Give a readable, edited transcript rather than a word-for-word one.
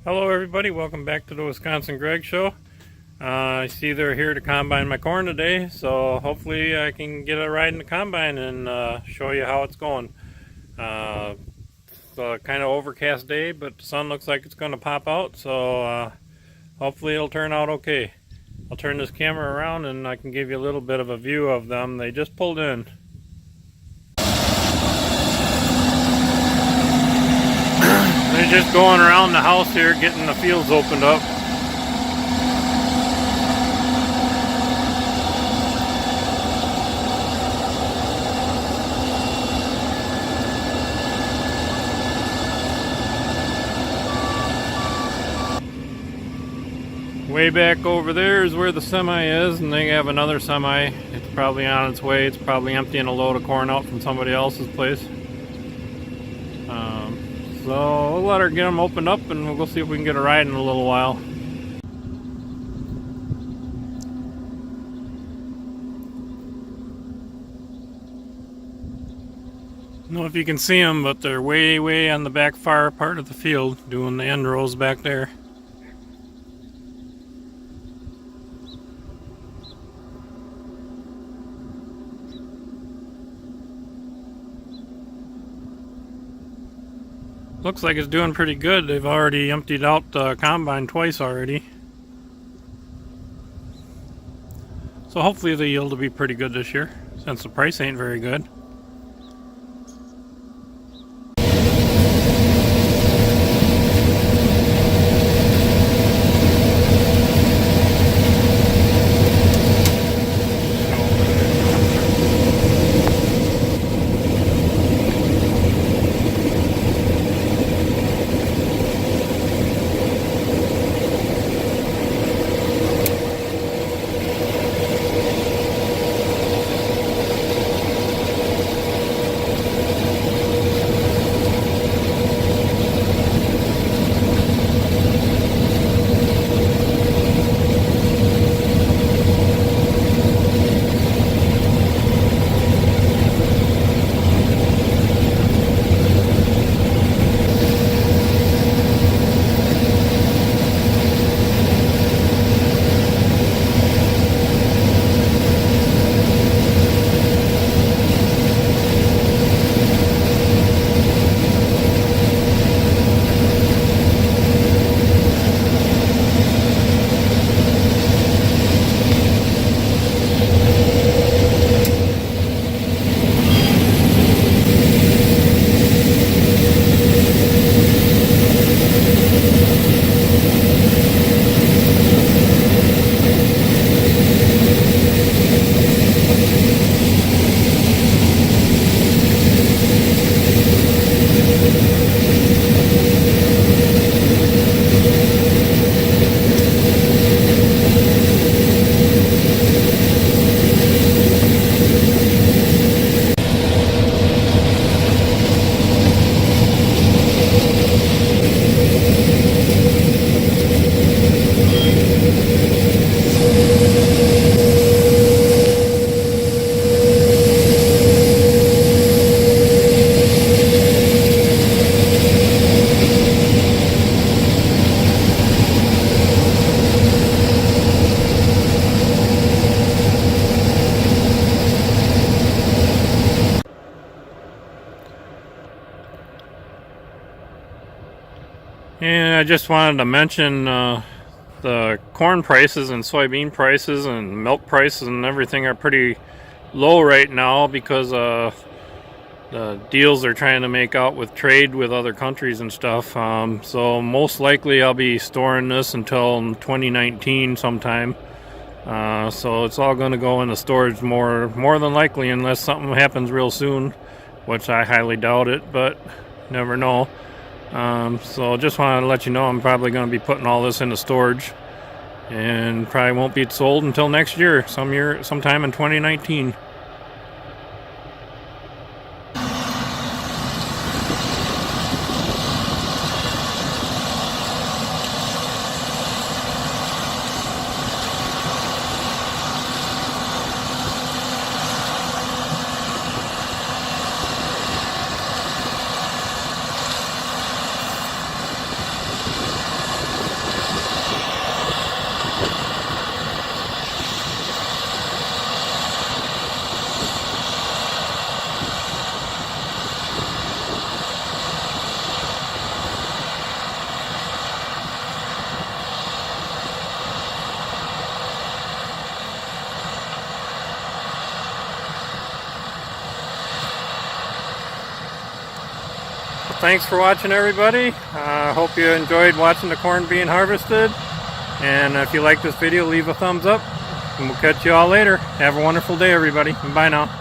Hello everybody, welcome back to the Wisconsin Greg Show. I see they're here to combine my corn today, so hopefully I can get a ride in the combine and show you how it's going. It's a kind of overcast day, but the sun looks like it's going to pop out, so hopefully it'll turn out okay. I'll turn this camera around and I can give you a little bit of a view of them. They just pulled in. They're just going around the house here getting the fields opened up. Way back over there is where the semi is, and they have another semi. It's probably on its way. It's probably emptying a load of corn out from somebody else's place. So we'll let her get them opened up and we'll go see if we can get a ride in a little while. I don't know if you can see them, but they're way on the back far part of the field doing the end rows back there. Looks like it's doing pretty good. They've already emptied out the combine twice already. So hopefully the yield will be pretty good this year, since the price ain't very good. And I just wanted to mention the corn prices and soybean prices and milk prices and everything are pretty low right now because the deals they're trying to make out with trade with other countries and stuff. So most likely I'll be storing this until 2019 sometime. So it's all going to go into storage more than likely unless something happens real soon, which I highly doubt it, but never know. So just wanted to let you know I'm probably going to be putting all this into storage and probably won't be sold until next year, sometime in 2019. thanks for watching, everybody. I hope you enjoyed watching the corn being harvested. And if you like this video, leave a thumbs up. And we'll catch you all later. Have a wonderful day, everybody. Bye now.